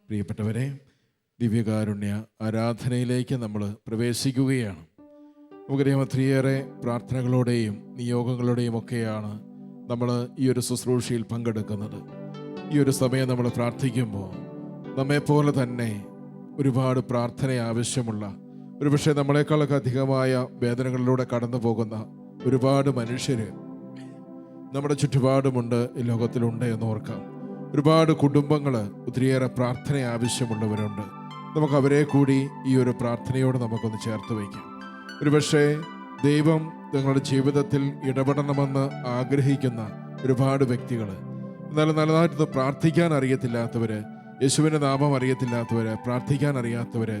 പ്രിയപ്പെട്ടവരെ, ദിവ്യകാരുണ്യ ആരാധനയിലേക്ക് നമ്മൾ പ്രവേശിക്കുകയാണ്. നമുക്കറിയാം, ഒത്തിരിയേറെ പ്രാർത്ഥനകളോടെയും നിയോഗങ്ങളോടെയും ഒക്കെയാണ് നമ്മൾ ഈ ഒരു ശുശ്രൂഷയിൽ പങ്കെടുക്കുന്നത്. ഈ ഒരു സമയം നമ്മൾ പ്രാർത്ഥിക്കുമ്പോൾ നമ്മെപ്പോലെ തന്നെ ഒരുപാട് പ്രാർത്ഥന ആവശ്യമുള്ള, ഒരുപക്ഷെ നമ്മളെക്കാളൊക്കെ അധികമായ വേദനകളിലൂടെ കടന്നു പോകുന്ന ഒരുപാട് മനുഷ്യർ നമ്മുടെ ചുറ്റുപാടുമുണ്ട്, ഈ ലോകത്തിലുണ്ട് എന്ന് ഓർക്കാം. ഒരുപാട് കുടുംബങ്ങൾ ഒത്തിരിയേറെ പ്രാർത്ഥന ആവശ്യമുള്ളവരുണ്ട്. നമുക്ക് അവരെ കൂടി ഈ ഒരു പ്രാർത്ഥനയോട് നമുക്കൊന്ന് ചേർത്ത് വയ്ക്കാം. ഒരുപക്ഷെ ദൈവം നിങ്ങളുടെ ജീവിതത്തിൽ ഇടപെടണമെന്ന് ആഗ്രഹിക്കുന്ന ഒരുപാട് വ്യക്തികൾ, എന്നാലും നല്ലതായിട്ട് പ്രാർത്ഥിക്കാൻ അറിയത്തില്ലാത്തവർ, യേശുവിൻ്റെ നാമം അറിയത്തില്ലാത്തവർ, പ്രാർത്ഥിക്കാൻ അറിയാത്തവർ,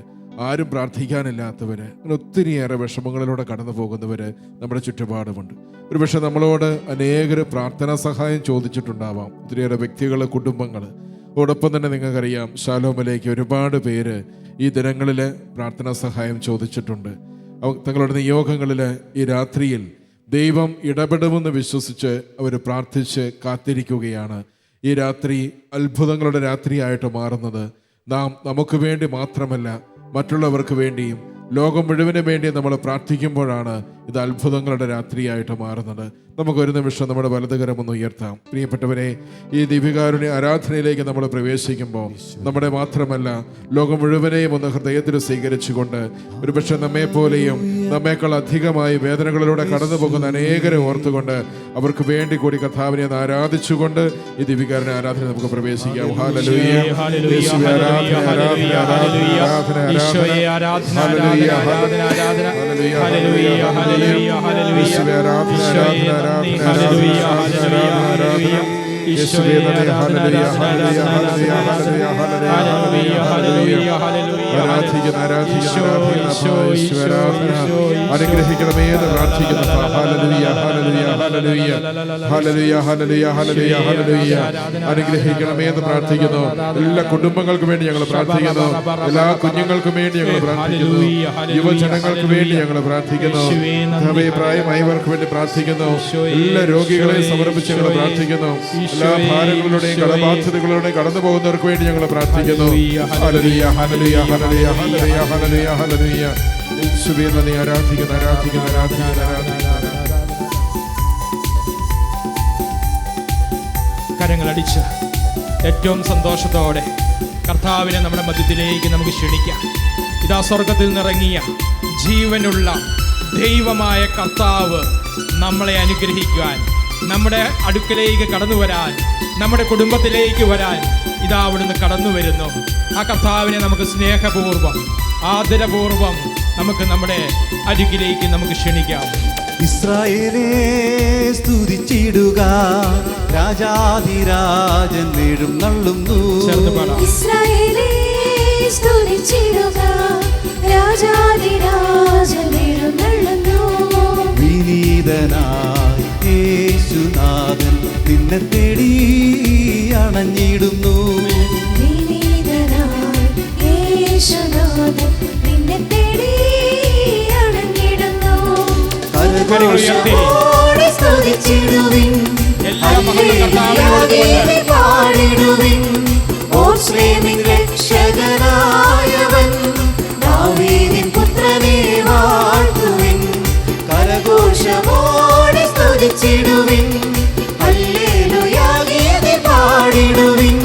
ആരും പ്രാർത്ഥിക്കാനില്ലാത്തവർ, അങ്ങനെ ഒത്തിരിയേറെ വിഷമങ്ങളിലൂടെ കടന്നു പോകുന്നവർ നമ്മുടെ ചുറ്റുപാടുമുണ്ട്. ഒരുപക്ഷെ നമ്മളോട് അനേകർ പ്രാർത്ഥനാ സഹായം ചോദിച്ചിട്ടുണ്ടാവാം, ഒത്തിരിയേറെ വ്യക്തികൾ, കുടുംബങ്ങൾ. അതോടൊപ്പം തന്നെ നിങ്ങൾക്കറിയാം, ശാലോമിലേക്ക് ഒരുപാട് പേര് ഈ ദിനങ്ങളിൽ പ്രാർത്ഥനാ സഹായം ചോദിച്ചിട്ടുണ്ട്. തങ്ങളുടെ നിയോഗങ്ങളിൽ ഈ രാത്രിയിൽ ദൈവം ഇടപെടുമെന്ന് വിശ്വസിച്ച് അവർ പ്രാർത്ഥിച്ച് കാത്തിരിക്കുകയാണ്. ഈ രാത്രി അത്ഭുതങ്ങളുടെ രാത്രിയായിട്ട് മാറുന്നത് നാം നമുക്ക് വേണ്ടി മാത്രമല്ല, മറ്റുള്ളവർക്ക് വേണ്ടിയും ലോകം മുഴുവന് വേണ്ടി നമ്മൾ പ്രാർത്ഥിക്കുമ്പോഴാണ് ഇത് അത്ഭുതങ്ങളുടെ രാത്രിയായിട്ട് മാറുന്നത്. നമുക്കൊരു നിമിഷം നമ്മുടെ വലതുകരമൊന്ന് ഉയർത്താം. പ്രിയപ്പെട്ടവരെ, ഈ ദിവ്യകാരുണ്യ ആരാധനയിലേക്ക് നമ്മൾ പ്രവേശിക്കുമ്പോൾ നമ്മുടെ മാത്രമല്ല, ലോകം മുഴുവനെയും ഒന്ന് ഹൃദയത്തിൽ സ്വീകരിച്ചുകൊണ്ട്, ഒരുപക്ഷെ നമ്മെപ്പോലെയും നമ്മേക്കാൾ അധികമായി വേദനകളിലൂടെ കടന്നു പോകുന്ന അനേകരെ ഓർത്തുകൊണ്ട് അവർക്ക് വേണ്ടി കൂടി കർത്താവിനെ ഒന്ന് ആരാധിച്ചുകൊണ്ട് ഈ ദിവ്യകാരുണ്യ ആരാധന നമുക്ക് പ്രവേശിക്കാം. ഹല്ലേലൂയ, യേശുവേ ആരാധന, ആരാധന, ആരാധന, ആരാധന, ആരാധന, അനുഗ്രഹിക്കണമേന്ന് പ്രാർത്ഥിക്കുന്നു. അനുഗ്രഹിക്കണമേന്ന് പ്രാർത്ഥിക്കുന്നു. എല്ലാ കുടുംബങ്ങൾക്കും വേണ്ടി ഞങ്ങൾ പ്രാർത്ഥിക്കുന്നു. എല്ലാ കുഞ്ഞുങ്ങൾക്കും വേണ്ടി ഞങ്ങൾ പ്രാർത്ഥിക്കുന്നു. യുവജനങ്ങൾക്ക് വേണ്ടി ഞങ്ങൾ പ്രാർത്ഥിക്കുന്നു. പ്രായമായവർക്ക് വേണ്ടി പ്രാർത്ഥിക്കുന്നു. എല്ലാ രോഗികളെ സമർപ്പിച്ച് ഞങ്ങൾ പ്രാർത്ഥിക്കുന്നു. എല്ലാ ഭാരങ്ങളുടെയും കടബാധ്യതകളുടെയും കടന്നു പോകുന്നവർക്ക് വേണ്ടി ഞങ്ങൾ പ്രാർത്ഥിക്കുന്നു. ഹല്ലേലൂയ, ഹല്ലേലൂയ, ഹല്ലേലൂയ, ഹല്ലേലൂയ, ഹല്ലേലൂയ, ഹല്ലേലൂയ. യേശുവേ നന്ദി. ആരാധിക്കുന്നു, ആരാധിക്കുന്നു, ആരാധിക്കുന്നു, ആരാധിക്കുന്നു. കരങ്ങളടിച്ച് ഏറ്റവും സന്തോഷത്തോടെ കർത്താവിനെ നമ്മുടെ മധ്യത്തിലേക്ക് നമുക്ക് ക്ഷണിക്കാം. ഇതാ സ്വർഗത്തിൽ നിന്നിറങ്ങിയ ജീവനുള്ള ദൈവമായ കർത്താവ് നമ്മളെ അനുഗ്രഹിക്കുവാൻ, നമ്മുടെ അടുക്കലേക്ക് കടന്നു വരാൻ, നമ്മുടെ കുടുംബത്തിലേക്ക് വരാൻ ഇതാ അവിടുന്ന് കടന്നു വരുന്നു. ആ കർത്താവിനെ നമുക്ക് സ്നേഹപൂർവ്വം, ആദരപൂർവ്വം നമുക്ക് നമ്മുടെ അരികിലേക്ക് നമുക്ക് ക്ഷണിക്കാം. ഇസ്രായേലേ സ്തുതിച്ചിടുക, രാജാധിരാജൻ എഴുന്നള്ളുന്നു. ഇസ്രായേലേ സ്തുതിച്ചിടുക, രാജാധിരാജൻ എഴുന്നള്ളുന്നു. വിനീതനായ യേശുനാഥൻ നിന്നെ തേടി അണഞ്ഞിടുന്നു. വിനീതനായ യേശുനാഥൻ നിന്നെ തേടി അണഞ്ഞിടുന്നു. കരഘോഷത്തോടെ സ്തുതിച്ചിടുവിൻ, ഹല്ലേലൂയ പാടിടുവിൻ. ഓർശ്ലേമിൻ രക്ഷകനായവൻ, ദാവീദിൻ പുത്രനെ വാഴ്ത്തുവിൻ. കരഘോഷമോടെ സ്തുതിച്ചിടുവിൻ, ഹല്ലേലൂയ പാടിടുവിൻ.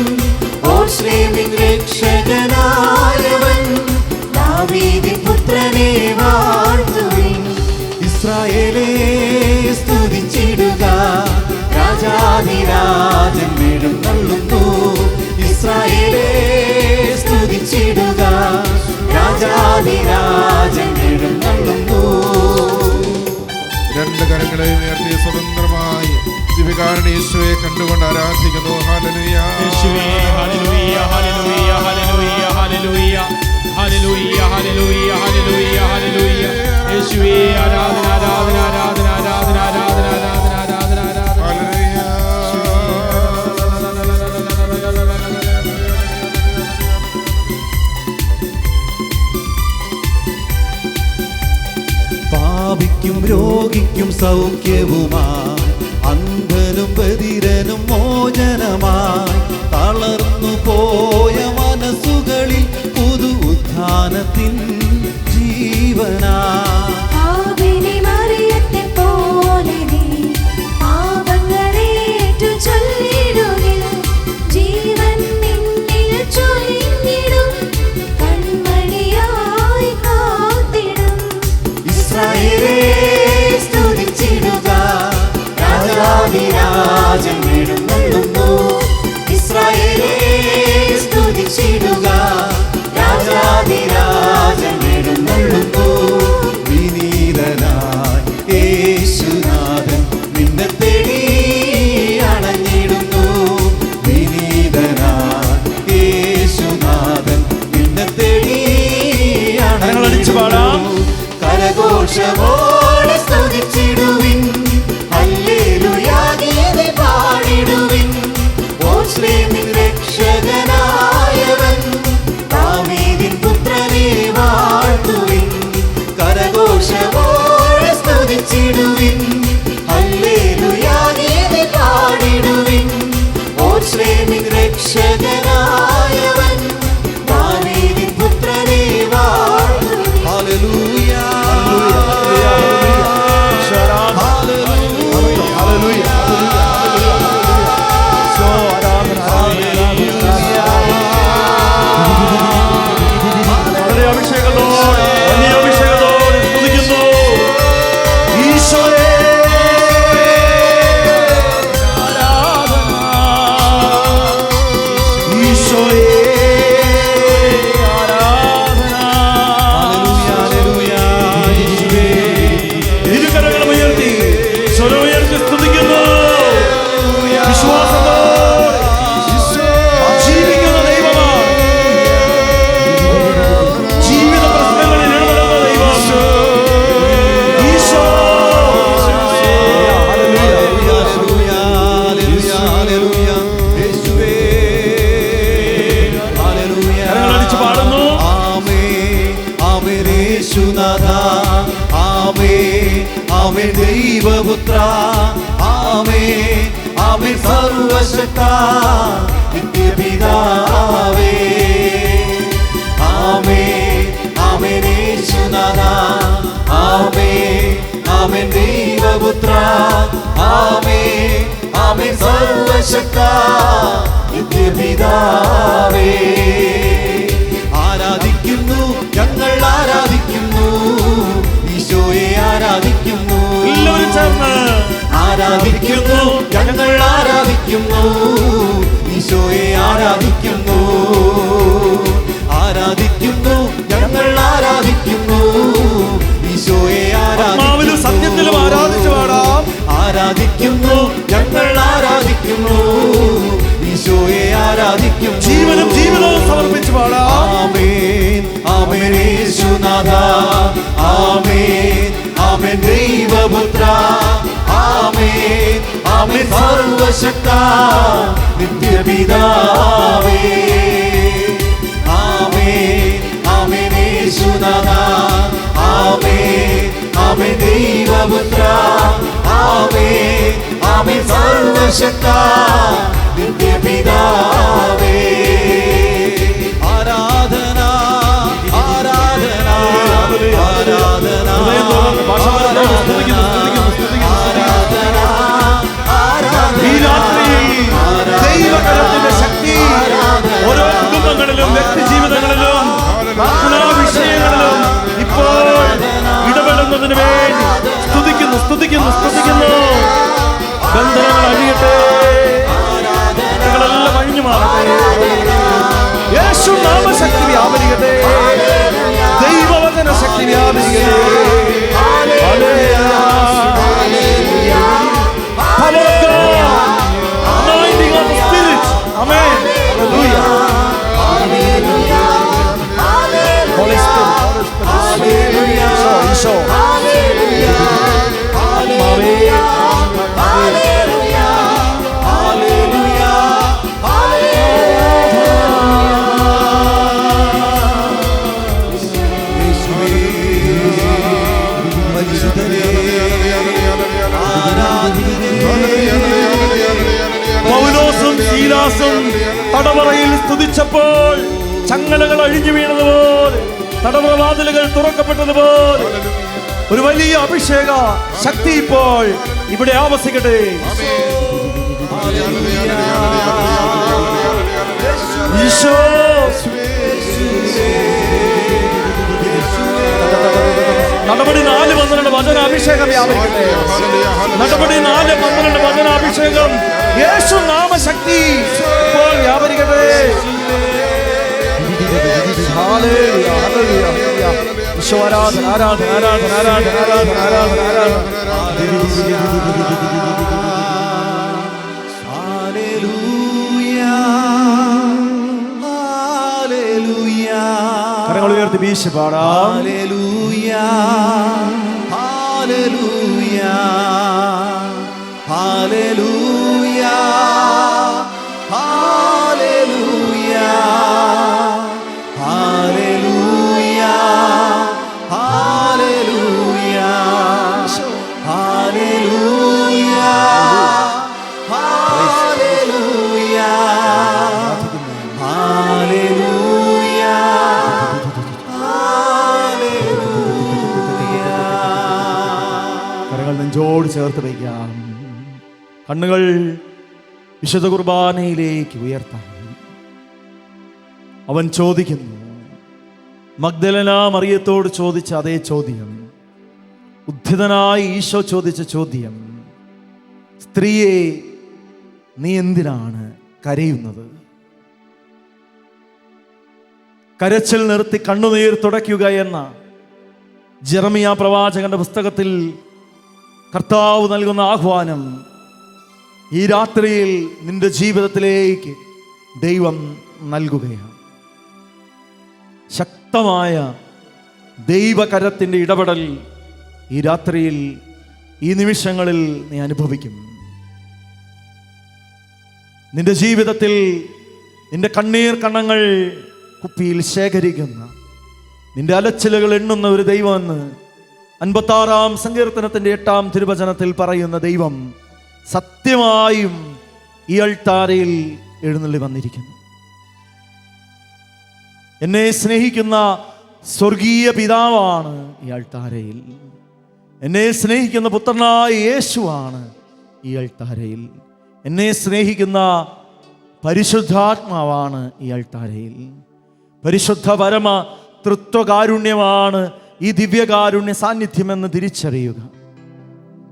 ഓർശ്ലേമിൻ രക്ഷകനായവൻ, ദാവീദിൻ പുത്രനെ വാഴ്ത്തുവിൻ. ഇസ്രായേലേ സ്തുതിച്ചിടുക, രാജാധിരാജൻ എഴുന്നള്ളുന്നു. ഇസ്രായേലേ സ്തുതിച്ചിടുക, രാജാധിരാജൻ എഴുന്നള്ളുന്നു. രണ്ട് കരങ്ങളെയും ഉയർത്തി സ്വതന്ത്രമായി ദിവ്യകാരുണ്യ യേശുവെ കണ്ടുകൊണ്ട് ആരാധിക്കുന്നു. ഹല്ലേലൂയ, യേശുവേ ഹല്ലേലൂയ, ഹല്ലേലൂയ, ഹല്ലേലൂയ, ഹല്ലേലൂയ, ഹല്ലേലൂയ, ഹല്ലേലൂയ, ഹല്ലേലൂയ, ഹല്ലേലൂയ. യേശുവേ ആരാധന, ആരാധന, ആരാധന, ആരാധന, ആരാധന, ആരാധന, ആരാധന, ആരാധന. പാപിക്കും രോഗിക്കും സൗഖ്യവുമായി, അന്ധനും ബധിരനും മോചനമായി, തളർന്നു പോയ മനസ്സു ലോകത്തിൻ ജീവനാ. ആവിനെ മറിയത്തെ പോലെ നീ പാപങ്ങളേറ്റു ചൊല്ലിടുകിൽ ജീവൻ നിന്നിൽ ചൊരിഞ്ഞിടും കൺമണിയായി കാത്തിടും. ഇസ്രായേലേ സ്തുതിച്ചിടുക, രാജാധിരാജൻ എഴുന്നള്ളുന്നു. ഇസ്രായേലേ സ്തുതിച്ചിടുക, രാജാധിരാജൻ എഴുന്നള്ളുന്നു. വിനീതനായി യേശുനാഥൻ നിന്നെ തേടി അണഞ്ഞിടുന്നു. വിനീതനായി യേശുനാഥൻ നിന്നെ തേടി അണഞ്ഞിടുന്നു. കരഘോഷമോടെ സ്തുതിച്ചിടുവിൻ, ഹല്ലേലൂയ ഗീതി പാടിടുവിൻ. ഓശ്ലേമിൻ രക്ഷകനായവൻ ദാവീദിൻ പുത്രനെ വാഴ്ത്തുവിൻ. കരഘോഷമോടെ സ്തുതിച്ചിടുവിൻ, ഹല്ലേലൂയ ഗീതി പാടിടുവിൻ. ഓശ്ലേമിൻ രക്ഷകനായവൻ ദാവീദിൻ പുത്രനെ വാഴ്ത്തുവിൻ. ഹല്ലേലൂയ അഭിഷേകത്തോടെ വലിയ അഭിഷേകത്തോടെ സ്തുതിക്കുന്നു. ഈശോയെ ആരാധന, ഈശോയെ ആരാധന. ഇരുകരങ്ങളും ഉയർത്തി സ്വരം ഉയർത്തി സ്തുതിക്കുന്നു. വിശ്വാസത്തോടെ ജീവിക്കുന്ന ദൈവമാണ്. ജീവിത പ്രശ്നങ്ങളിൽ ഇടപെടുന്ന ദൈവം ഈശോ. കരങ്ങളടിച്ച് പാടുന്നു. ആമേൻ ദൈവപുത്ര, ആമേൻ ആമേൻ സർവശക്ത നിത്യപിതാവേ. ആമേൻ ആമേൻ യേശുനാഥ, ആമേൻ ആമേൻ ദൈവപുത്ര, ആമേൻ ആമേൻ സർവശക്ത നിത്യപിതാവേ. ആരാധിക്കുന്നു, ഞങ്ങൾ ആരാധിക്കുന്നു, ഈശോയെ ആരാധിക്കുന്നു. എല്ലാവരും ചേർന്ന് ആരാധിക്കുന്നു, ഞങ്ങൾ ആരാധിക്കുന്നു, ഈശോയെ ആരാധിക്കുന്നു. ആരാധിക്കുന്നു, ഞങ്ങൾ ആരാധിക്കുന്നു, ഈശോയെ ആത്മാവിലും സത്യത്തിലും ആരാധിച്ചു പാടാം. ആരാധിക്കുന്നു, ഞങ്ങൾ ആരാധിക്കുന്നു, ഈശോയെ ആരാധിക്കുന്നു. ജീവനും ജീവിതവും സമർപ്പിച്ചു പാടാം. ആമേൻ ആമേൻ യേശുനാഥ, ആമേൻ ആമേൻ ദൈവപുത്ര, ആമേൻ ആമേൻ സർവശക്ത നിത്യപിതാവേ. ആമേൻ ആമേൻ യേശുനാഥ, ആമേൻ ആമേൻ ദൈവപുത്ര, ആമേൻ ആമേൻ സർവശക്ത നിത്യപിതാവേ. ആരാധന ആരാധന ആരാധന ഈ രാത്രിയിൽ ദൈവകരത്തിന്റെ ശക്തി ഓരോ കുടുംബങ്ങളിലും വ്യക്തി ജീവിതങ്ങളിലും പ്രാർത്ഥനാ വിഷയങ്ങളിലും ഇപ്പോൾ ഇടപെടുന്നതിന് വേണ്ടി സ്തുതിക്കുന്നു സ്തുതിക്കുന്നു സ്തുതിക്കുന്നു. ബന്ധനങ്ങൾ അഴിയട്ടെ, െല്ലാം അഴിഞ്ഞു മാറട്ടെ. യേശു നാമശക്തി വ്യാപരിക്കട്ടെ, ദൈവവചന ശക്തി വ്യാപരിക്കട്ടെ. Power of God, anointing of the Spirit. Amen. Hallelujah. Holy Spirit. Isho പൗലോസും ശീലാസും തടവറയിൽ സ്തുതിച്ചപ്പോൾ ചങ്ങലകൾ അഴിഞ്ഞു വീണതുപോലെ തടവറവാതിലുകൾ തുറക്കപ്പെട്ടതുപോലെ ഒരു വലിയ അഭിഷേക ശക്തി ഇപ്പോൾ ഇവിടെ ആവസിക്കട്ടെ. ഈശോ നടപടി 4:12 വചനാഭിഷേകം വ്യാപരിക്കട്ടെ. നടപടി 4:12 വചനാഭിഷേകം യേശു നാമശക്തി ഇപ്പോൾ വ്യാപരിക്കട്ടെ. ഹല്ലേലൂയ, ഹല്ലേലൂയ, ഹല്ലേലൂയ. ഈശോ ആരാധന, ആരാധന, ആരാധന, ആരാധന, ആരാധന, ആരാധന, ആരാധന. കരങ്ങൾ ഉയർത്തി വീശി പാടാം. ഹല്ലേലൂയ, ഹല്ലേലൂയ, ഹല്ലേലൂയ, ഹല്ലേലൂയ, ഹല്ലേലൂയ, ഹല്ലേലൂയ, ഹല്ലേലൂയ, ഹല്ലേലൂയ, ഹല്ലേലൂയ. കരങ്ങൾ നെഞ്ചോട് ചേർത്ത് വയ്ക്കാം. കണ്ണുകൾ വിശുദ്ധ കുർബാനയിലേക്ക് ഉയർത്താം. അവൻ ചോദിക്കുന്നു, മഗ്ദലന മറിയത്തോട് ചോദിച്ച അതേ ചോദ്യം, ഉദ്ധിതനായി ഈശോ ചോദിച്ച ചോദ്യം, സ്ത്രീയെ നീ എന്തിനാണ് കരയുന്നത്? കരച്ചിൽ നിർത്തി കണ്ണുനീർ തുടയ്ക്കുക എന്ന ജെറമിയ പ്രവാചകന്റെ പുസ്തകത്തിൽ കർത്താവ് നൽകുന്ന ആഹ്വാനം ഈ രാത്രിയിൽ നിന്റെ ജീവിതത്തിലേക്ക് ദൈവം നൽകുകയാണ്. ശക്തമായ ദൈവകരത്തിൻ്റെ ഇടപെടൽ ഈ രാത്രിയിൽ ഈ നിമിഷങ്ങളിൽ നീ അനുഭവിക്കും. നിന്റെ ജീവിതത്തിൽ നിന്റെ കണ്ണീർ കണ്ണങ്ങൾ കുപ്പിയിൽ ശേഖരിക്കുന്ന, നിന്റെ അലച്ചിലുകൾ എണ്ണുന്ന ഒരു ദൈവമെന്ന് 56-ാം സങ്കീർത്തനത്തിന്റെ 8-ാം തിരുവചനത്തിൽ പറയുന്ന ദൈവം സത്യമായും ഈ അൾത്താരയിൽ എഴുന്നള്ളി വന്നിരിക്കുന്നു. എന്നെ സ്നേഹിക്കുന്ന സ്വർഗീയ പിതാവാണ് ഈ അൾത്താരയിൽ. എന്നെ സ്നേഹിക്കുന്ന പുത്രനായ യേശുവാണ് ഈ അൾത്താരയിൽ. എന്നെ സ്നേഹിക്കുന്ന പരിശുദ്ധാത്മാവാണ് ഈ അൾത്താരയിൽ. പരിശുദ്ധ പരമ തൃത്വകാരുണ്യമാണ് ഈ ദിവ്യകാരുണ്യ സാന്നിധ്യമെന്ന് തിരിച്ചറിയുക.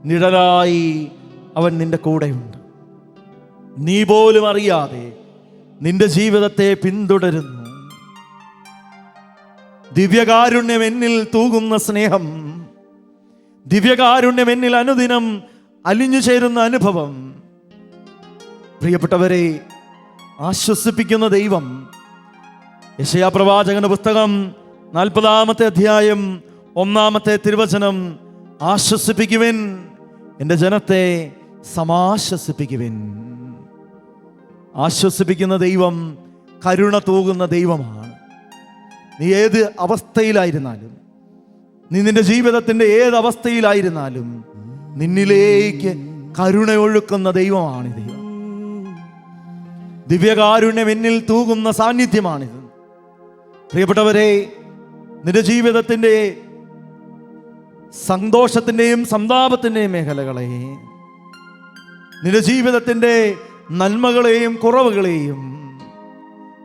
നിഴലായി അവൻ നിന്റെ കൂടെയുണ്ട്. നീ പോലും അറിയാതെ നിന്റെ ജീവിതത്തെ പിന്തുടരുന്നു. ദിവ്യകാരുണ്യം എന്നിൽ തൂകുന്ന സ്നേഹം, ദിവ്യകാരുണ്യം എന്നിൽ അനുദിനം അലിഞ്ഞു ചേരുന്ന അനുഭവം. പ്രിയപ്പെട്ടവരെ, ആശ്വസിപ്പിക്കുന്ന ദൈവം. യെശയ്യാ പ്രവാചകന്റെ പുസ്തകം 40-ാമത്തെ അധ്യായം 1-ാമത്തെ തിരുവചനം, ആശ്വസിപ്പിക്കുവിൻ എൻ്റെ ജനത്തെ സമാശ്വസിപ്പിക്കുവിൻ. ആശ്വസിപ്പിക്കുന്ന ദൈവം കരുണ തൂകുന്ന ദൈവമാണ്. നീ ഏത് അവസ്ഥയിലായിരുന്നാലും, നീ നിന്റെ ജീവിതത്തിൻ്റെ ഏത് അവസ്ഥയിലായിരുന്നാലും നിന്നിലേക്ക് കരുണ ഒഴുക്കുന്ന ദൈവമാണ് ദൈവം. ദിവ്യകാരുണ്യം എന്നിൽ തൂകുന്ന സാന്നിധ്യമാണിത്. പ്രിയപ്പെട്ടവരെ, നിന്റെ ജീവിതത്തിൻ്റെ സന്തോഷത്തിൻ്റെയും സന്താപത്തിൻ്റെയും മേഖലകളെ, നിന്റെ ജീവിതത്തിൻ്റെ നന്മകളെയും കുറവുകളെയും,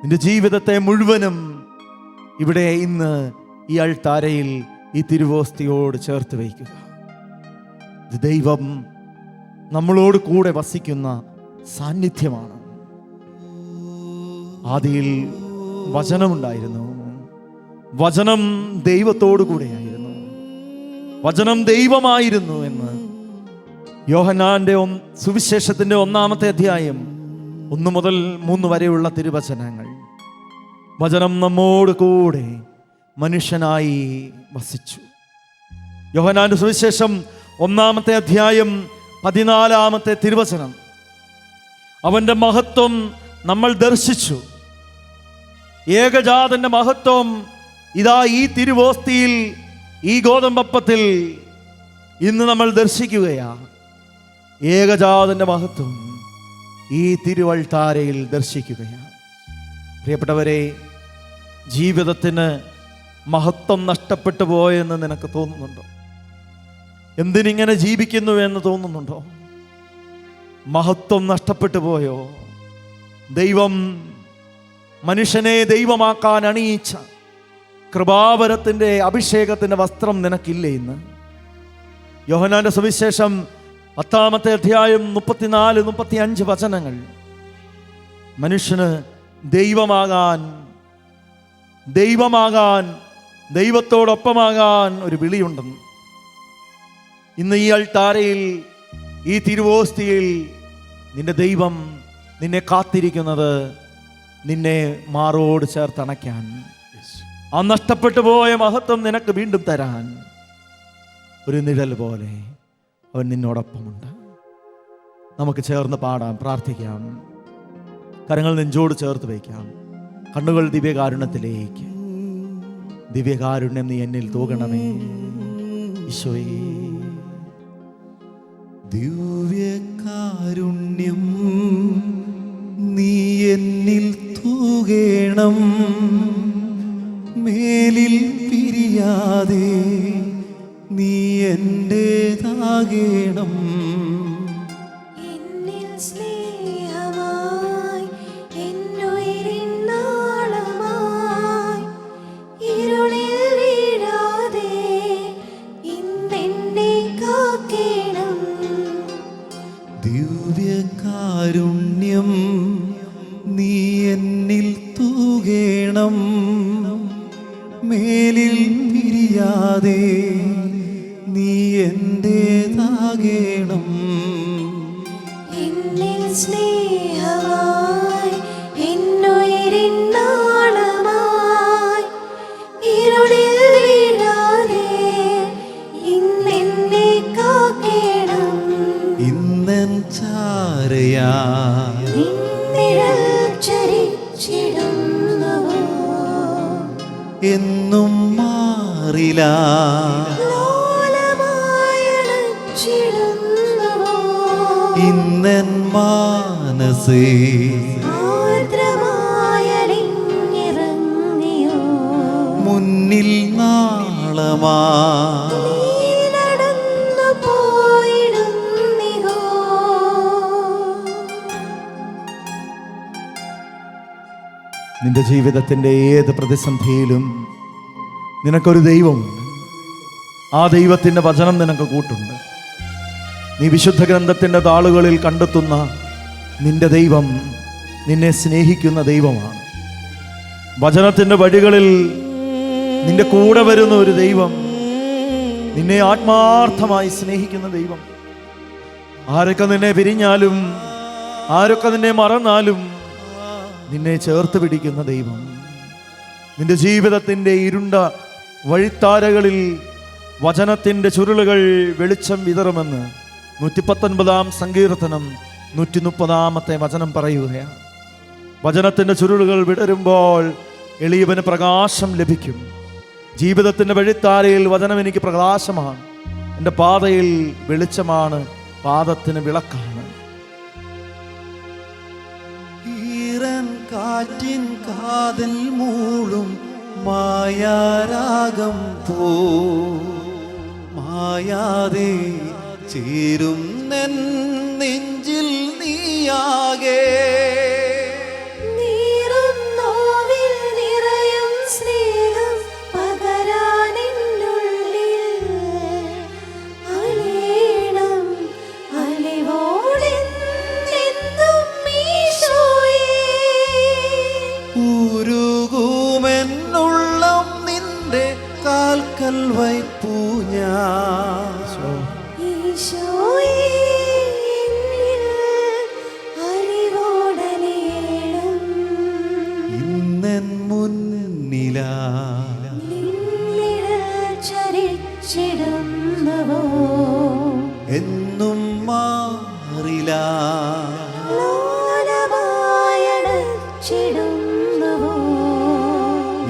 നിന്റെ ജീവിതത്തെ മുഴുവനും ഇവിടെ ഇന്ന് ഈ അൾത്താരയിൽ ഈ തിരുവോസ്തിയോട് ചേർത്ത് വയ്ക്കുക. ഇത് ദൈവം നമ്മളോട് കൂടെ വസിക്കുന്ന സാന്നിധ്യമാണ്. ആദിയിൽ വചനമുണ്ടായിരുന്നു. വചനം ദൈവത്തോടു കൂടെയായിരുന്നു. വചനം ദൈവമായിരുന്നു എന്ന് യോഹന്നാന്റെ സുവിശേഷത്തിന്റെ 1-ാമത്തെ അധ്യായം 1 മുതൽ 3 വരെയുള്ള തിരുവചനങ്ങൾ. വചനം നമ്മോട് കൂടെ മനുഷ്യനായി വസിച്ചു. യോഹന്നാന്റെ സുവിശേഷം 1-ാമത്തെ അധ്യായം 14-ാമത്തെ തിരുവചനം. അവന്റെ മഹത്വം നമ്മൾ ദർശിച്ചു. ഏകജാതന്റെ മഹത്വം ഇതാ ഈ തിരുവോസ്തിയിൽ, ഈ ഗോതമ്പപ്പത്തിൽ ഇന്ന് നമ്മൾ ദർശിക്കുകയാണ്. ഏകജാതന്റെ മഹത്വം ഈ തിരുവൾത്താരയിൽ ദർശിക്കുകയാണ്. പ്രിയപ്പെട്ടവരെ, ജീവിതത്തിന് മഹത്വം നഷ്ടപ്പെട്ടു പോയെന്ന് നിനക്ക് തോന്നുന്നുണ്ടോ? എന്തിനിങ്ങനെ ജീവിക്കുന്നു എന്ന് തോന്നുന്നുണ്ടോ? മഹത്വം നഷ്ടപ്പെട്ടു പോയോ? ദൈവം മനുഷ്യനെ ദൈവമാക്കാൻ അണിയിച്ച കൃപാവരത്തിൻ്റെ അഭിഷേകത്തിൻ്റെ വസ്ത്രം നിനക്കില്ലേ ഇന്ന്? യോഹന്നാന്റെ സുവിശേഷം 10-ാമത്തെ അധ്യായം 34-35 വചനങ്ങൾ. മനുഷ്യന് ദൈവമാകാൻ, ദൈവത്തോടൊപ്പമാകാൻ ഒരു വിളിയുണ്ടെന്ന്. ഇന്ന് ഈ അൾത്താരയിൽ, ഈ തിരുവോസ്തിയിൽ നിന്റെ ദൈവം നിന്നെ കാത്തിരിക്കുന്നത് നിന്നെ മാറോട് ചേർത്തണയ്ക്കാൻ, ആ നഷ്ടപ്പെട്ടു പോയ മഹത്വം നിനക്ക് വീണ്ടും തരാൻ. ഒരു നിഴൽ പോലെ അവൻ നിന്നോടൊപ്പമുണ്ട്. നമുക്ക് ചേർന്ന് പാടാം, പ്രാർത്ഥിക്കാം. കരങ്ങൾ നെഞ്ചോട് ചേർത്ത് വയ്ക്കാം. കണ്ണുകൾ ദിവ്യകാരുണ്യത്തിലേക്ക്. ദിവ്യകാരുണ്യം നീ എന്നിൽ തൂകണമേ ഈശോയേ. ദിവ്യകാരുണ്യം നീ എന്നിൽ തൂകേണം, മേലിൽ പിരിയാതെ നീ എന്റേതാകേണം. എന്നിൽ സ്നേഹമായി, എന്നുയിരിൻ നാളമായി, ഇരുളിൽ വീഴാതെ ഇന്നെന്നെ കാക്കേണം. ദിവ്യകാരുണ്യം നീ എന്നിൽ തൂകേണം, മേലിൽ പിരിയാതെ നീ എന്റേതാകേണം. എന്നിൽ സ്നേഹമായി, എന്നുയിരിൻ നാളമായി, ഇരുളിൽ വീഴാതെ ഇന്നെന്നെ കാക്കേണം. ഇന്നൻ ചാരയാ നിന്നിഴൽ ചരിച്ചിടുന്നുവോ, എന്നും മാറില്ല ലോലമായണച്ചിടുന്നുവോ, ഇന്നൻ മാനസേ ആർദ്രമായലിഞ്ഞിറങ്ങിയോ, മുന്നിൽ നാളമാ നീ നടന്നു പോയിടുന്നിഹോ. നിന്റെ ജീവിതത്തിൻ്റെ ഏത് പ്രതിസന്ധിയിലും നിനക്കൊരു ദൈവമുണ്ട്. ആ ദൈവത്തിൻ്റെ വചനം നിനക്ക് കൂട്ടുണ്ട്. നീ വിശുദ്ധ ഗ്രന്ഥത്തിൻ്റെ താളുകളിൽ കണ്ടെത്തുന്ന നിന്റെ ദൈവം നിന്നെ സ്നേഹിക്കുന്ന ദൈവമാണ്. വചനത്തിൻ്റെ വഴികളിൽ നിന്റെ കൂടെ വരുന്ന ഒരു ദൈവം, നിന്നെ ആത്മാർത്ഥമായി സ്നേഹിക്കുന്ന ദൈവം. ആരൊക്കെ നിന്നെ പിരിഞ്ഞാലും, ആരൊക്കെ നിന്നെ മറന്നാലും നിന്നെ ചേർത്ത് പിടിക്കുന്ന ദൈവം. നിന്റെ ജീവിതത്തിൻ്റെ ഇരുണ്ട വഴിത്താരകളിൽ വചനത്തിൻ്റെ ചുരുളുകൾ വെളിച്ചം വിതറുമെന്ന് 119-ാം സങ്കീർത്തനം 130-ാമത്തെ വചനം പറയുകയാണ്. വചനത്തിൻ്റെ ചുരുളുകൾ വിടരുമ്പോൾ എളിയവന് പ്രകാശം ലഭിക്കും. ജീവിതത്തിൻ്റെ വഴിത്താരയിൽ വചനം എനിക്ക് പ്രകാശമാണ്, എൻ്റെ പാതയിൽ വെളിച്ചമാണ്, പാദത്തിന് വിളക്കാണ്. ഈറൻ കാറ്റിൻ കാതൽ മൂളും മായാരാഗം പോ മായാതെ ചേരും നെഞ്ചിൽ നീയാകെ. നീറും നോവിൽ നിറയും സ്നേഹം പകരാനെന്നുള്ളിൽ അലീണം അലിവോടെന്നും ഈശോയേ. ഉരുകുമെന്നുള്ളം നിന്റെ കാൽക്കൽ വയ്പ്പു ഞാൻ. ഈശോയേ, എന്നിൽ അലിവോടലിയണം. ഇന്നൻ മുന്നിലാ നിന്നിഴൽ ചരിച്ചിടുന്നുവോ, എന്നും മാറില്ല ലോലമായണച്ചിടുന്നുവോ,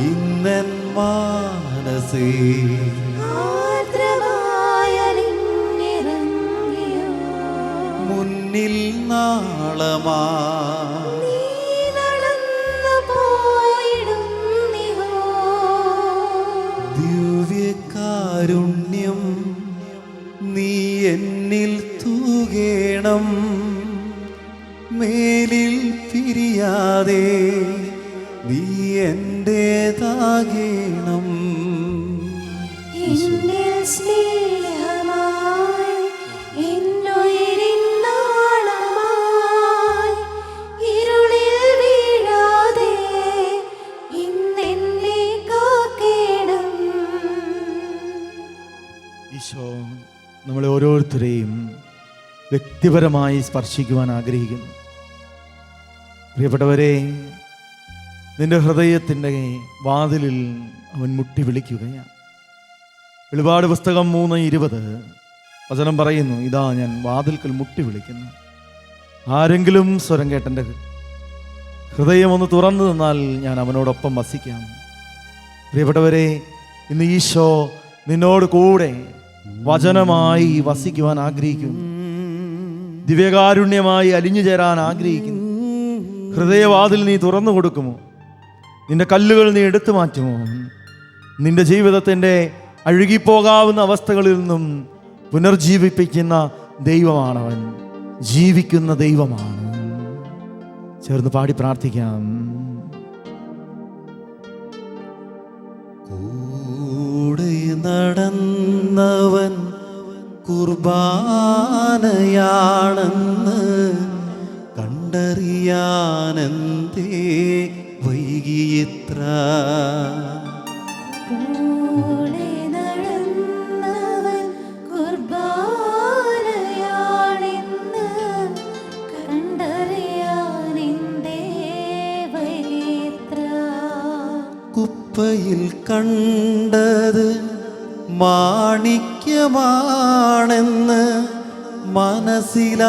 ഇന്നൻ മാനസേ ആർദ്രമായലിഞ്ഞിറങ്ങിയോ, മുന്നിൽ നാളമാ നീ നടന്നു പോയിടുന്നിഹോ. കാരുണ്യം നീ എന്നിൽ തൂകേണം, മേലിൽ പിരിയാതെ നീ എന്റേതാകേണം. എന്നിൽ സ്നേഹമായി എന്നുയിരിൻ നാളമായി ഇരുളിൽ വീഴാതെ ഇന്നെന്നെ കാക്കേണം. ഈശോ നമ്മളെ ഓരോരുത്തരെയും വ്യക്തിപരമായി സ്പർശിക്കുവാൻ ആഗ്രഹിക്കുന്നു. പ്രിയപ്പെട്ടവരെ, നിന്റെ ഹൃദയത്തിൻ്റെ വാതിലിൽ അവൻ മുട്ടി വിളിക്കുകയാണ്. വെളിപാട് പുസ്തകം 3:20 വചനം പറയുന്നു, ഇതാ ഞാൻ വാതിൽക്കൽ മുട്ടി വിളിക്കുന്നു. ആരെങ്കിലും സ്വരം കേട്ടെൻ്റെ ഹൃദയം ഒന്ന് തുറന്നു തന്നാൽ ഞാൻ അവനോടൊപ്പം വസിക്കാം. പ്രിയപ്പെട്ടവരെ, ഇന്ന് ഈശോ നിന്നോട് കൂടെ വചനമായി വസിക്കുവാൻ ആഗ്രഹിക്കുന്നു. ദിവ്യകാരുണ്യമായി അലിഞ്ഞു ചേരാൻ ആഗ്രഹിക്കുന്നു. ഹൃദയവാതിൽ നീ തുറന്നു കൊടുക്കുമോ? നിന്റെ കല്ലുകൾ നീ എടുത്തു മാറ്റുമോ? നിന്റെ ജീവിതത്തിൻ്റെ അഴുകിപ്പോകാവുന്ന അവസ്ഥകളിൽ നിന്നും പുനർജീവിപ്പിക്കുന്ന ദൈവമാണവൻ, ജീവിക്കുന്ന ദൈവമാണ്. ചേർന്ന് പാടി പ്രാർത്ഥിക്കാം. കൂടെ നടന്നവൻ കുർബാനയാണെന്ന് കണ്ടറിയാനെന്തേ വൈകിയിത്ര. കൂടെ നടന്നവൻ കുർബാനയാണെന്ന് കണ്ടറിയാനെന്തേ വൈകിയിത്ര. കുപ്പയിൽ കണ്ടത് മാണിക്യമാണെന്ന് മനസ്സിലാക്കാനെന്തേ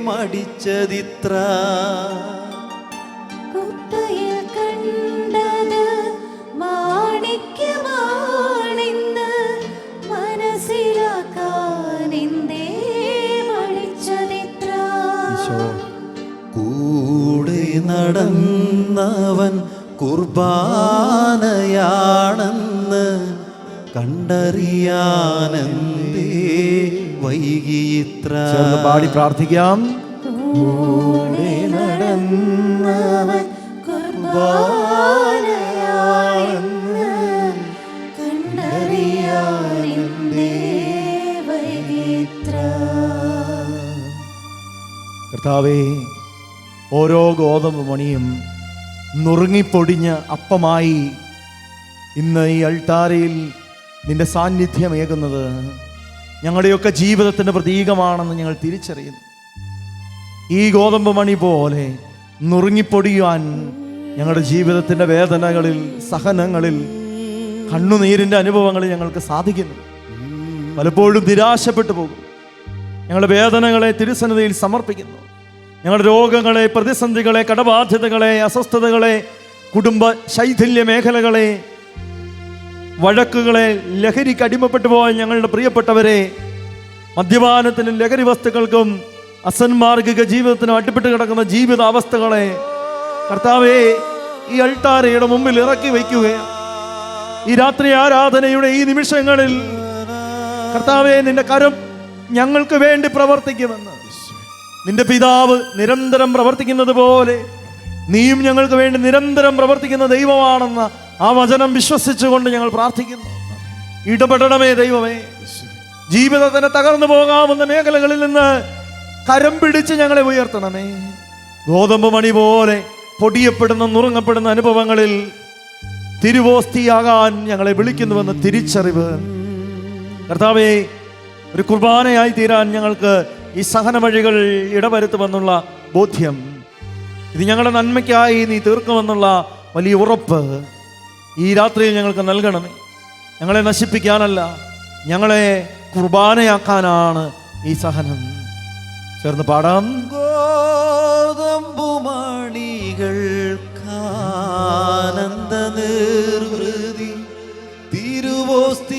മടിച്ചതിത്ര. കുപ്പയിൽ കണ്ടത് മാണിക്യമാണെന്ന് മനസ്സിലാക്കാനെന്തേ മടിച്ചതിത്ര. കൂടെ നടന്നവൻ കുർബാനയാണെന്ന് കണ്ടറിയാനെന്തേ വൈകിയിത്ര. ചേർന്ന് പാടി പ്രാർത്ഥിക്കാം. കൂടെ നടന്നവൻ കുർബാനയാണെന്ന് കണ്ടറിയാനെന്തേ വൈകിയിത്ര. കർത്താവേ, ഓരോ ഗോതമ്പ് മണിയും നുറുങ്ങിപ്പൊടിഞ്ഞ അപ്പമായി ഇന്ന് ഈ അൾത്താരയിൽ നിന്റെ സാന്നിധ്യമേകുന്നത് ഞങ്ങളുടെയൊക്കെ ജീവിതത്തിൻ്റെ പ്രതീകമാണെന്ന് ഞങ്ങൾ തിരിച്ചറിയുന്നു. ഈ ഗോതമ്പ് മണി പോലെ നുറുങ്ങിപ്പൊടിയുവാൻ ഞങ്ങളുടെ ജീവിതത്തിൻ്റെ വേദനകളിൽ, സഹനങ്ങളിൽ, കണ്ണുനീരിൻ്റെ അനുഭവങ്ങളിൽ ഞങ്ങൾക്ക് സാധിക്കുന്നു. പലപ്പോഴും നിരാശപ്പെട്ടു പോകും. ഞങ്ങളുടെ വേദനകളെ തിരുസന്നിധിയിൽ സമർപ്പിക്കുന്നു. ഞങ്ങളുടെ രോഗങ്ങളെ, പ്രതിസന്ധികളെ, കടബാധ്യതകളെ, അസ്വസ്ഥതകളെ, കുടുംബ ശൈഥില്യ മേഖലകളെ, വഴക്കുകളെ, ലഹരിക്ക് അടിമപ്പെട്ടു പോയ ഞങ്ങളുടെ പ്രിയപ്പെട്ടവരെ, മദ്യപാനത്തിനും ലഹരി വസ്തുക്കൾക്കും അസന്മാർഗിക ജീവിതത്തിനും അടിപ്പെട്ട് കിടക്കുന്ന ജീവിതാവസ്ഥകളെ കർത്താവേ ഈ അൾത്താരയുടെ മുമ്പിൽ ഇറക്കി വയ്ക്കുകയാണ്. ഈ രാത്രി ആരാധനയുടെ ഈ നിമിഷങ്ങളിൽ കർത്താവേ, നിന്റെ കരം ഞങ്ങൾക്ക് വേണ്ടി പ്രവർത്തിക്കുമെന്ന് നിന്റെ പിതാവ് നിരന്തരം പ്രവർത്തിക്കുന്നത് പോലെ നീയും ഞങ്ങൾക്ക് വേണ്ടി നിരന്തരം പ്രവർത്തിക്കുന്ന ദൈവമാണെന്ന ആ വചനം വിശ്വസിച്ചുകൊണ്ട് ഞങ്ങൾ പ്രാർത്ഥിക്കുന്നു. ഇടപെടണമേ ദൈവമേ. ജീവിതത്തിന് തകർന്നു പോകാവുന്ന മേഖലകളിൽ നിന്ന് കരം പിടിച്ച് ഞങ്ങളെ ഉയർത്തണമേ. ഗോതമ്പ് മണി പോലെ പൊടിയപ്പെടുന്ന, നുറുങ്ങപ്പെടുന്ന അനുഭവങ്ങളിൽ തിരുവോസ്തിയാകാൻ ഞങ്ങളെ വിളിക്കുന്നുവെന്ന് തിരിച്ചറിവ് കർത്താവേ, ഒരു കുർബാനയായി തീരാൻ ഞങ്ങൾക്ക് ഈ സഹന വഴികൾ ഇടവരുത്തുമെന്നുള്ള ബോധ്യം, ഇത് ഞങ്ങളുടെ നന്മയ്ക്കായി നീ തീർക്കുമെന്നുള്ള വലിയ ഉറപ്പ് ഈ രാത്രിയിൽ ഞങ്ങൾക്ക് നൽകണമേ. ഞങ്ങളെ നശിപ്പിക്കാനല്ല, ഞങ്ങളെ കുർബാനയാക്കാനാണ് ഈ സഹനം. ചേർന്ന് പാടാം. ഗോതമ്പുമണികൾക്കാനന്ദ നിർവൃതി തിരുവോസ്തിയാകാൻ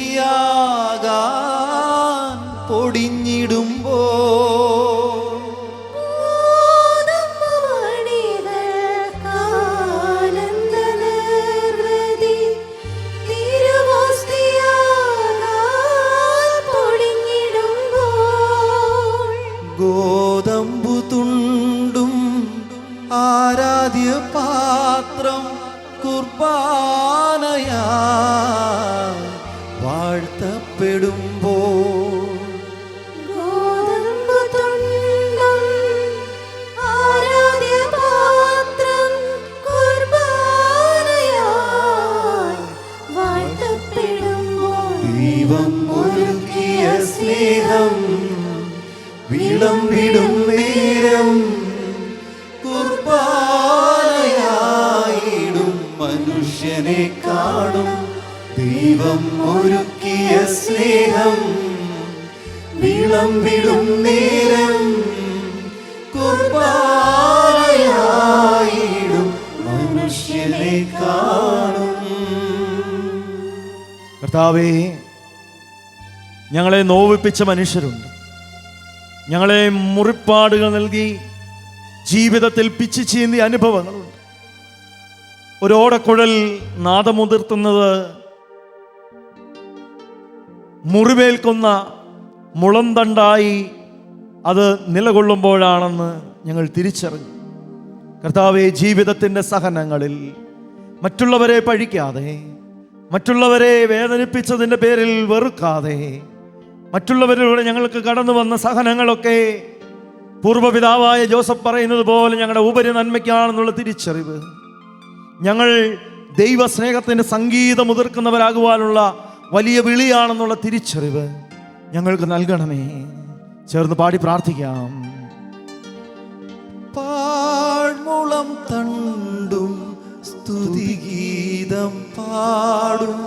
പൊടിഞ്ഞിടുമ്പോ ആനന്ദ നിർവൃതി പാത്രം കുർബാനയാ വാഴ്ത്തപ്പെടുമ്പോൾ ഗോതമ്പ് തുണ്ടും ആരാധ്യപാത്രം കുർബാനയായി വാഴ്ത്തപ്പെടുമ്പോൾ ദൈവം ഒരുക്കിയ സ്നേഹം വിളമ്പിടും നേരം കുർബാനയായിടും മനുഷ്യനെ കാണും. ദൈവം ഒരുക്കിയ സ്നേഹം വിളമ്പിടും നേരം കുർബാനയായിടും മനുഷ്യനെ കാണും. കർത്താവേ, ഞങ്ങളെ നോവിപ്പിച്ച മനുഷ്യരുണ്ട്. ഞങ്ങളെ മുറിപ്പാടുകൾ നൽകി ജീവിതത്തിൽ പിച്ചു ചീന്തിയ അനുഭവങ്ങളുണ്ട്. ഒരു ഓടക്കുഴൽ നാദമുതിർത്തുന്നത് മുറിവേൽക്കുന്ന മുളന്തണ്ടായി അത് നിലകൊള്ളുമ്പോഴാണെന്ന് ഞങ്ങൾ തിരിച്ചറിഞ്ഞു. കർത്താവെ, ജീവിതത്തിൻ്റെ സഹനങ്ങളിൽ മറ്റുള്ളവരെ പഴിക്കാതെ, മറ്റുള്ളവരെ വേദനിപ്പിച്ചതിൻ്റെ പേരിൽ വെറുക്കാതെ, മറ്റുള്ളവരിലൂടെ ഞങ്ങൾക്ക് കടന്നു വന്ന സഹനങ്ങളൊക്കെ പൂർവ്വപിതാവായ ജോസഫ് പറയുന്നത് പോലെ ഞങ്ങളുടെ ഉപരി നന്മയ്ക്കാണെന്നുള്ള തിരിച്ചറിവ്, ഞങ്ങൾ ദൈവസ്നേഹത്തിൻ്റെ സംഗീതം മുതിർക്കുന്നവരാകുവാനുള്ള വലിയ വിളിയാണെന്നുള്ള തിരിച്ചറിവ് ഞങ്ങൾക്ക് നൽകണമേ. ചേർന്ന് പാടി പ്രാർത്ഥിക്കാം. പാഴ്മുളം തണ്ടും സ്തുതിഗീതം പാടും,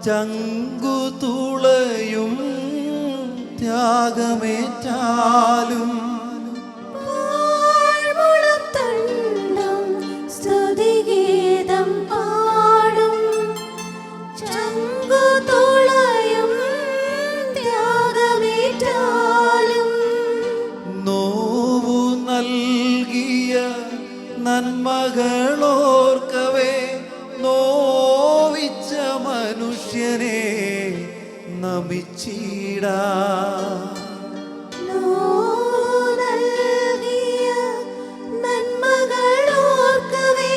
ചങ്കു തുളയും ത്യാഗമേറ്റാലും, പാഴ്മുളം തണ്ടും സ്തുതിഗീതം പാടും, ചങ്കുതുളയും ത്യാഗമേറ്റാലും, നോവു നൽകിയ നന്മകളോർക്കവേ നോവിച്ച മനുഷ്യനെ നമിച്ചിടാ. നൽകിയ നന്മകളോർക്കവേ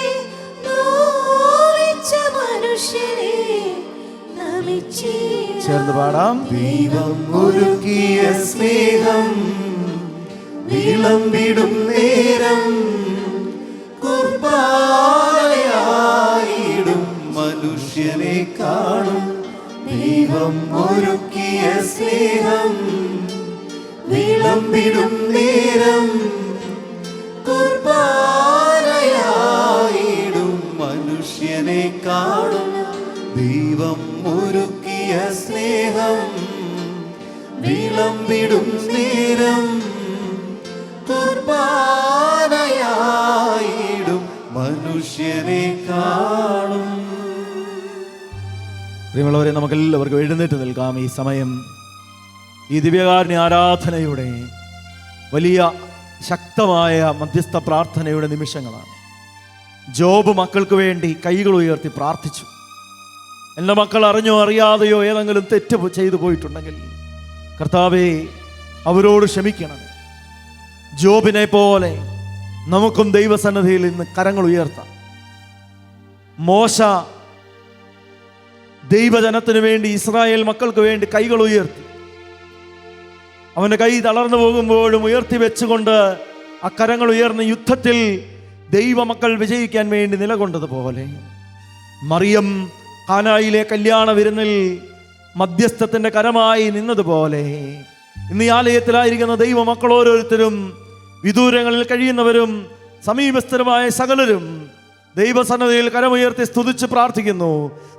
നോവിച്ച മനുഷ്യനെ നമിച്ചിടാം. ചേർന്ന് പാടാം. ദൈവം ഒരുക്കിയ സ്നേഹം വിളമ്പിടും നേരം കുർബാനയായിടും മനുഷ്യനെ കാണും. ദൈവം ഒരുക്കിയ സ്നേഹം വിളമ്പിടും നേരം കുർബാനയായിടും മനുഷ്യനെ കാണും. ദൈവം ഒരുക്കിയ സ്നേഹം വിളമ്പിടും നേരം കുർബാനയായിടും മനുഷ്യനെ കാണും. പ്രിയമുള്ളവരെ, നമുക്കെല്ലാവർക്കും എഴുന്നേറ്റ് നിൽക്കാം. ഈ സമയം ഈ ദിവ്യകാരുണ്യ ആരാധനയുടെ വലിയ ശക്തമായ മധ്യസ്ഥ പ്രാർത്ഥനയുടെ നിമിഷങ്ങളാണ്. ജോബ് മക്കൾക്ക് വേണ്ടി കൈകൾ ഉയർത്തി പ്രാർത്ഥിച്ചു. എൻ്റെ മക്കൾ അറിഞ്ഞോ അറിയാതെയോ ഏതെങ്കിലും തെറ്റ് ചെയ്തു പോയിട്ടുണ്ടെങ്കിൽ കർത്താവേ, അവരോട് ക്ഷമിക്കണമേ. ജോബിനെ പോലെ നമുക്കും ദൈവസന്നിധിയിൽ ഇന്ന് കരങ്ങൾ ഉയർത്താം. മോശ ദൈവജനത്തിന് വേണ്ടി, ഇസ്രായേൽ മക്കൾക്ക് വേണ്ടി കൈകൾ ഉയർത്തി. അവൻ്റെ കൈ തളർന്നു പോകുമ്പോഴും ഉയർത്തി വെച്ചുകൊണ്ട് ആ കരങ്ങൾ ഉയർന്ന യുദ്ധത്തിൽ ദൈവമക്കൾ വിജയിക്കാൻ വേണ്ടി നിലകൊണ്ടതുപോലെ, മറിയം കാനായിലെ കല്യാണ വിരുന്നിൽ മധ്യസ്ഥത്തിൻ്റെ കരമായി നിന്നതുപോലെ, ഇന്ന് ഈ ആലയത്തിലായിരിക്കുന്ന ദൈവമക്കൾ ഓരോരുത്തരും, വിദൂരങ്ങളിൽ കഴിയുന്നവരും സമീപസ്ഥരുമായ സകലരും ദൈവസന്നിധിയിൽ കരമുയർത്തി സ്തുതിച്ച് പ്രാർത്ഥിക്കുന്നു.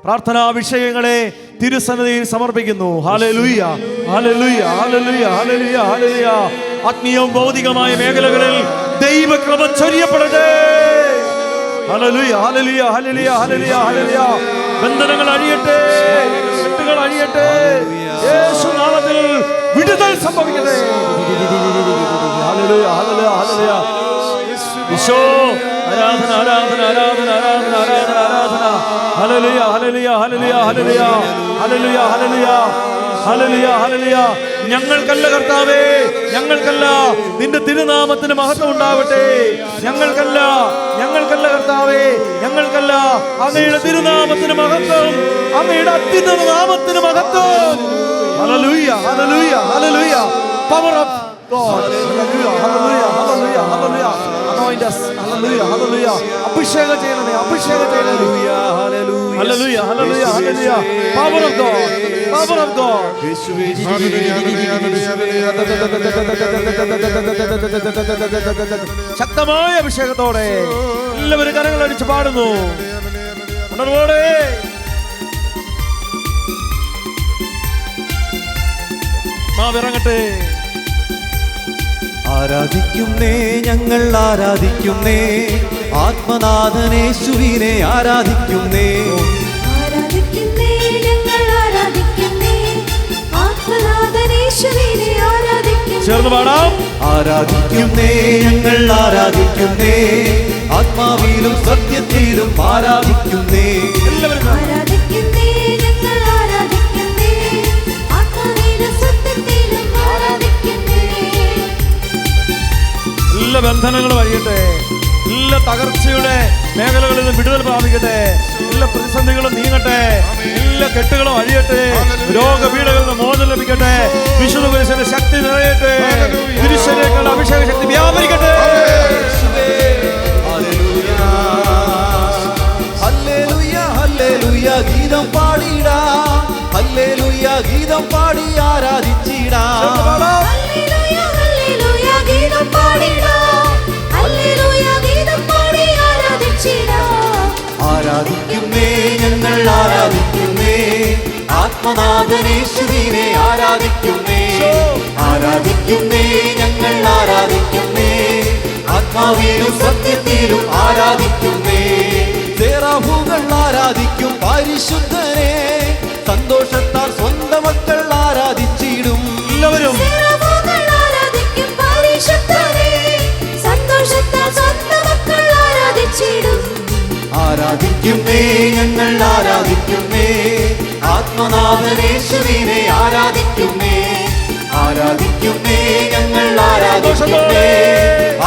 പ്രാർത്ഥനാ വിഷയങ്ങളെ തിരുസന്നിധിയിൽ സമർപ്പിക്കുന്നു. ഹല്ലേലൂയ, ഹല്ലേലൂയ, ഹല്ലേലൂയ, ഹല്ലേലൂയ, ഹല്ലേലൂയ. ആത്മീയവും ഭൗതികമായ മേഖലകളിൽ ദൈവകൃപ ചൊരിയപ്പെടട്ടെ. ഹല്ലേലൂയ, ഹല്ലേലൂയ, ഹല്ലേലൂയ, ഹല്ലേലൂയ, ഹല്ലേലൂയ. ബന്ധനങ്ങൾ അഴിയട്ടെ, കെട്ടുകൾ അഴിയട്ടെ. യേശുനാമത്തിൽ വിടുതൽ സംഭവിക്കട്ടെ. ഹല്ലേലൂയ, ഹല്ലേലൂയ, ഹല്ലേലൂയ. ഈശോ, ആരാധന, ആരാധന, ആരാധന, ആരാധന, ആരാധന, ആരാധന. ഹല്ലേലൂയ, ഹല്ലേലൂയ, ഹല്ലേലൂയ, ഹല്ലേലൂയ, ഹല്ലേലൂയ, ഹല്ലേലൂയ, ഹല്ലേലൂയ, ഹല്ലേലൂയ. ഞങ്ങൾക്കല്ല കർത്താവേ, ഞങ്ങൾക്കല്ല, നിന്റെ തിരുനാമത്തിന് മഹത്വം ഉണ്ടാവട്ടെ. ഞങ്ങൾക്കല്ല, ഞങ്ങൾക്കല്ല കർത്താവേ, അങ്ങയുടെ തിരുനാമത്തിന് മഹത്വം, അങ്ങയുടെ അത്യുന്നത നാമത്തിന് മഹത്വം. ഹല്ലേലൂയ, ഹല്ലേലൂയ, hallelujah. Power of God. Hallelujah, ഹല്ലേലൂയ, ഹല്ലേലൂയ, hallelujah. Anoint us. Hallelujah, hallelujah. അഭിഷേകം ചെയ്യണമേ, അഭിഷേകം ചെയ്യണമേ. ഹല്ലേലൂയ, ഹല്ലേലൂയ, hallelujah. Power of God, power of God. ശക്തമായ അഭിഷേകത്തോടെ എല്ലാവരും കരങ്ങൾ അടിച്ച് പാടുന്നു. ഉണർവോടെ മാവിറങ്ങട്ടെ. ആരാധിക്കുന്നേ, ഞങ്ങൾ ആരാധിക്കുന്നേ, ആത്മനാഥനേശുവിനെ ആരാധിക്കുന്നേ. ആരാധിക്കുന്നേ, ഞങ്ങൾ ആരാധിക്കുന്നേ, ആത്മനാഥനേശുവിനെ ആരാധിക്കുന്നേ. ചേർന്ന് പാടാം. ആരാധിക്കുന്നേ, ഞങ്ങൾ ആരാധിക്കുന്നേ, ആത്മാവിലും സത്യത്തിലും ആരാധിക്കുന്നേ. എല്ലാവരും ആരാധിക്കുന്നേ, ഞങ്ങൾ ആരാധിക്കുന്നേ, ആത്മാവിലും സത്യത്തിലും ആരാധിക്കുന്നേ. എല്ലാ ബന്ധനങ്ങളും അഴിയട്ടെ, എല്ലാ തകർച്ചയുടെ മേഖലകളിൽ നിന്ന് വിടുതൽ പ്രാപിക്കട്ടെ, എല്ലാ പ്രതിസന്ധികളും നീങ്ങട്ടെ, എല്ലാ കെട്ടുകളും അഴിയട്ടെ, രോഗപീഠകളിൽ നിന്ന് മോചനം ലഭിക്കട്ടെ, വിശുദ്ധ പുരുഷന്റെ ശക്തി നിറയട്ടെ, പുരുഷനേക്കാൾ അഭിഷേക ശക്തി വ്യാപരിക്കട്ടെ. ഹല്ലേലൂയ, ഹല്ലേലൂയ ഗീതം പാടിടാം, ഹല്ലേലൂയ ഗീതം പാടി ആരാധിച്ചിടാം. ഹല്ലേലൂയ, ഹല്ലേലൂയ ഗീതം പാടിടാം, ഹല്ലേലൂയ ഗീതം പാടി ആരാധിച്ചിടാം. ആരാധിക്കുന്നേ, ഞങ്ങൾ ആരാധിക്കുന്നേ, ആത്മനാഥനേശുവിനെ ആരാധിക്കുന്നേ. ആരാധിക്കുന്നേ, ഞങ്ങൾ ആരാധിക്കുന്നേ, ആത്മാവിലും സത്യത്തിലും ആരാധിക്കുന്നേ. സേറാഫുകൾ ആരാധിക്കും പരിശുദ്ധനെ, സന്തോഷത്താൽ സ്വന്തം മക്കൾ ആരാധിച്ചിടും. എല്ലാവരും സെറാഫുകൾ ആരാധിക്കും പരിശുദ്ധനെ, സന്തോഷത്താൽ സ്വന്തം മക്കൾ ആരാധിച്ചിടും. ആരാധിക്കുന്നേ, ഞങ്ങൾ ആരാധിക്കുന്നേ, ആത്മനാഥനേശുവിനെ ആരാധിക്കുന്നേ. ആരാധിക്കുന്നേ, ഞങ്ങൾ ആരാധിക്കുന്നേ,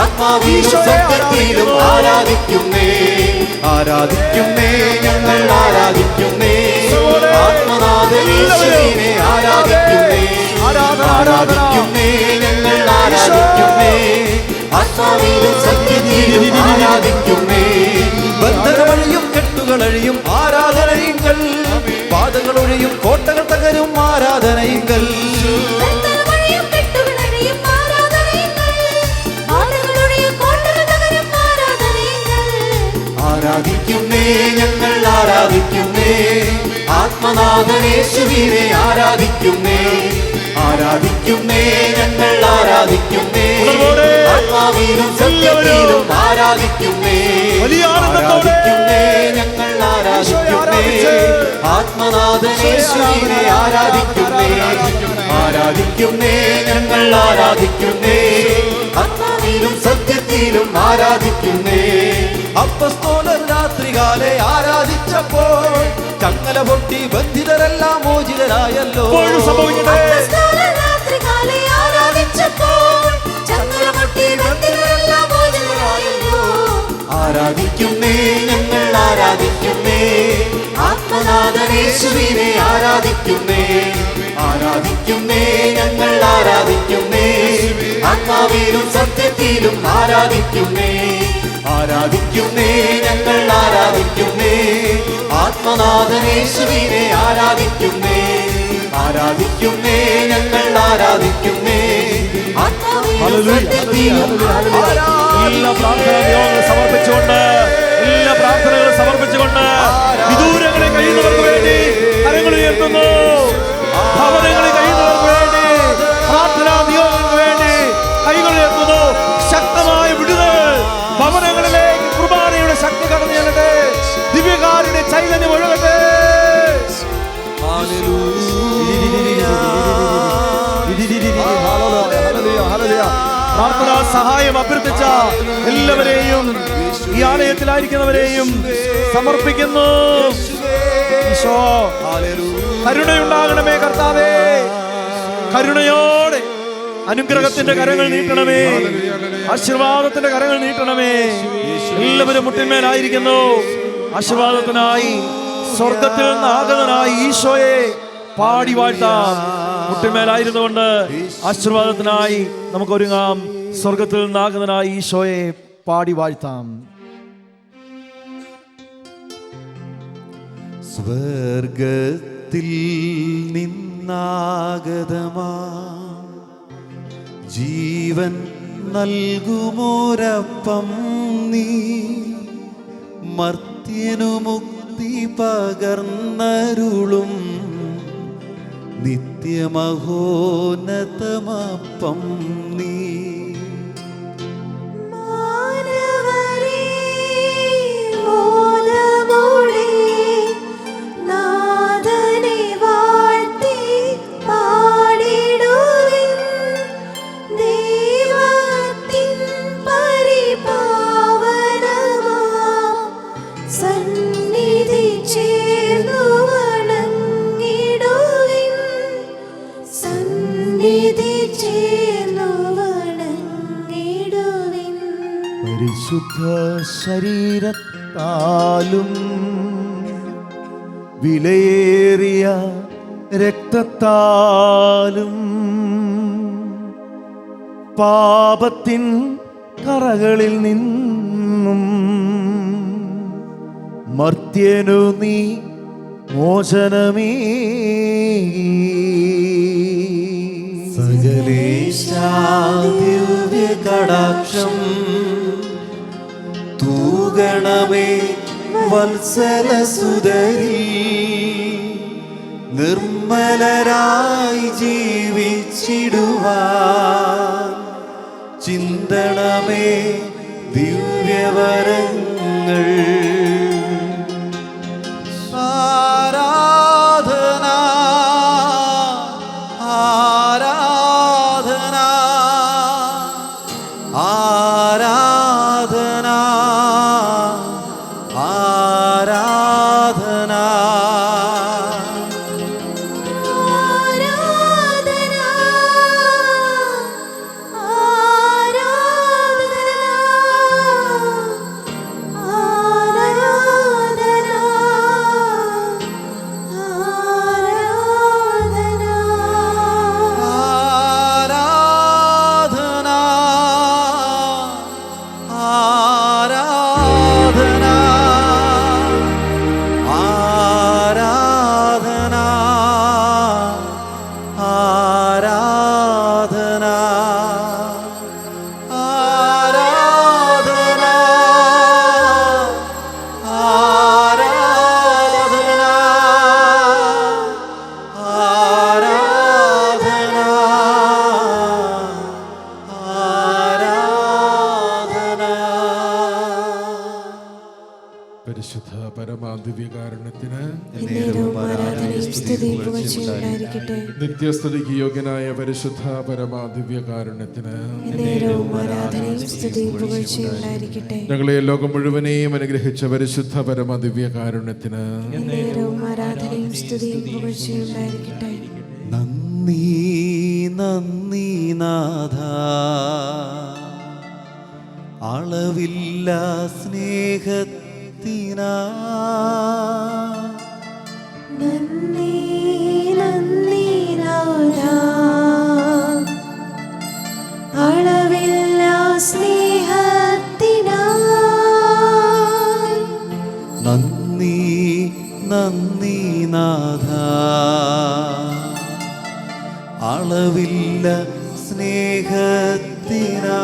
ആത്മാവിലും സത്യത്തിലും ആരാധിക്കുന്നേ. ആരാധിക്കുന്നേ, ഞങ്ങൾ ആരാധിക്കുന്നേ, ആത്മനാഥനേശുവിനെ ആരാധിക്കുന്നേ. ആരാധിക്കുന്നേ, ഞങ്ങൾ ആരാധിക്കുന്നേ, ആത്മാവിലും സത്യത്തിലും ആരാധിക്കുന്നേ. ബന്ധനമഴിയും കെട്ടുകളഴിയും ആരാധനയിങ്കൽ, പാതകളൊഴിയും കോട്ടകൾ തകരും ആരാധനയിങ്കൽ. ബന്ധനമഴിയും കെട്ടുകളഴിയും ആരാധനയിങ്കൽ, പാതകളൊഴിയും കോട്ടകൾ തകരും ആരാധനയിങ്കൽ. ആരാധിക്കുന്നേ, ഞങ്ങൾ ആരാധിക്കുന്നേ, ആത്മനാഥനേശുവിനെ ആരാധിക്കുന്നേ. ആരാധിക്കുന്നേ, ഞങ്ങൾ ആരാധിക്കുന്നേ, ആത്മാവിലും സത്യത്തിലും ആരാധിക്കുന്നേ. വലിയ ആനന്ദത്തോടെ ആരാധിക്കുന്നേ, ഞങ്ങൾ ആരാധിക്കുന്നേ, ആത്മനാഥനേശുവിനെ ആരാധിക്കുന്നേ. ആരാധിക്കുന്നേ, ഞങ്ങൾ ആരാധിക്കുന്നേ, ആത്മാവിലും സത്യത്തിലും ആരാധിക്കുന്നേ. അപ്പസ്തോലർ രാത്രികാലെ ആരാധിച്ചപ്പോൾ ചങ്ങല പൊട്ടി ബന്ധിതരെല്ലാം മോചിതരായല്ലോ. ഇപ്പോഴും സംഭവിക്കട്ടെ. അപ്പസ്തോലർ രാത്രികാലെ ആരാധിച്ചപ്പോൾ ചങ്ങല പൊട്ടി ബന്ധിതരെല്ലാം മോചിതരായല്ലോ. ആരാധിക്കുന്നേ, ഞങ്ങൾ ആരാധിക്കുന്നേ, ആത്മനാഥനേശുവിനെ ആരാധിക്കുന്നേ. ആരാധിക്കുന്നേ, ഞങ്ങൾ ആരാധിക്കുന്നേ, ആത്മാവിലും സത്യത്തിലും ആരാധിക്കുന്നേ. ആരാധിക്കുന്നേ, ഞങ്ങൾ ആരാധിക്കുന്നേ, ആത്മനാഥനേശുവിനെ ആരാധിക്കുന്നേ. ആരാധിക്കുന്നേ, ഞങ്ങൾ ആരാധിക്കുന്നേ, ആത്മാവിലും സത്യത്തിലും എല്ലാ പ്രാർത്ഥനകളും സമർപ്പിച്ചുകൊണ്ട്, എല്ലാ പ്രാർത്ഥനകളും സമർപ്പിച്ചുകൊണ്ട് വിദൂരങ്ങളിൽ കഴിയുന്നവർക്ക് വേണ്ടി കരങ്ങൾ ഉയർത്തുന്നു. ഭവനങ്ങളിൽ കഴിയുന്നവർക്ക് വേണ്ടി, പ്രാർത്ഥനാ നിയോഗങ്ങൾക്ക് വേണ്ടി കൈകൾ ഉയർത്തുന്നു. ശക്തമായ വിടുതൽ ഭവനങ്ങളിലേക്ക് കുർബാനയുടെ ശക്തി കടന്നു ചെല്ലട്ടെ, ദിവ്യകാരുടെ ചൈതന്യം ഒഴുകട്ടെ. പ്രാർത്ഥനാ സഹായം അഭ്യർത്ഥിച്ച എല്ലാവരെയും, ഈ ആലയത്തിലായിരിക്കുന്നവരെയും സമർപ്പിക്കുന്നു. ഈശോ, കരുണയുണ്ടാകണമേ കർത്താവേ, കരുണയോടെ അനുഗ്രഹത്തിന്റെ കരങ്ങൾ നീട്ടണമേ, ആശീർവാദത്തിന്റെ കരങ്ങൾ നീട്ടണമേ. എല്ലാവരും മുട്ടിന്മേലായിരിക്കുന്നു. ആശീർവാദത്തിനായി സ്വർഗത്തിൽ നിന്ന് ആഗതനായി ഈശോയെ പാടി വാഴ്ത്താം. മുട്ടിന്മേലായിരുന്നുകൊണ്ട് ആശീർവാദത്തിനായി നമുക്ക് ഒരുങ്ങാം. സ്വർഗത്തിൽ നിന്ന് ആഗതനായി ഈശോയെ പാടി വാഴ്ത്താം. സ്വർഗത്തിൽ നിന്നാഗതമാ ജീവൻ നൽകുമോരപ്പം നീ, മർത്യനു മുക്തി പകർന്നരുളും നിത്യമഹോന്നതമപ്പം നീ. പരിശുദ്ധ ശരീരത്താലും വിലയേറിയ രക്തത്താലും പാപത്തിൻ കറകളിൽ നിന്നും മർത്യനു നീ മോചനമേ. സകലേശാ ദിവ്യ കടാക്ഷം തൂഗണമേ വത്സലസുതരി, നിർമ്മലരായി ജീവിച്ചിടുവാൻ ചിന്തണമേ ദിവ്യവരങ്ങൾ. ആരാധന ആരാധന ആരാധന ആരാധന പരിശുദ്ധ പരമാദിവ്യകാരുണ്യത്തിന് നിത്യസ്തുതിക്ക് യോഗ്യനായ പരിശുദ്ധ പരമാദിവ്യകാരുണ്യത്തിന് ഞങ്ങളെ ലോകം മുഴുവനെയും അനുഗ്രഹിച്ച പരിശുദ്ധ പരമാദിവ്യകാരുണ്യത്തിന് നന്ദി നന്ദി നാഥ, അളവില്ല സ്നേഹത്തിനാ. നന്ദി നന്ദി നാഥാ, അളവില്ല സ്നേഹത്തിനായി. നന്ദി നന്ദി നാഥ, അളവില്ല സ്നേഹത്തിനാ.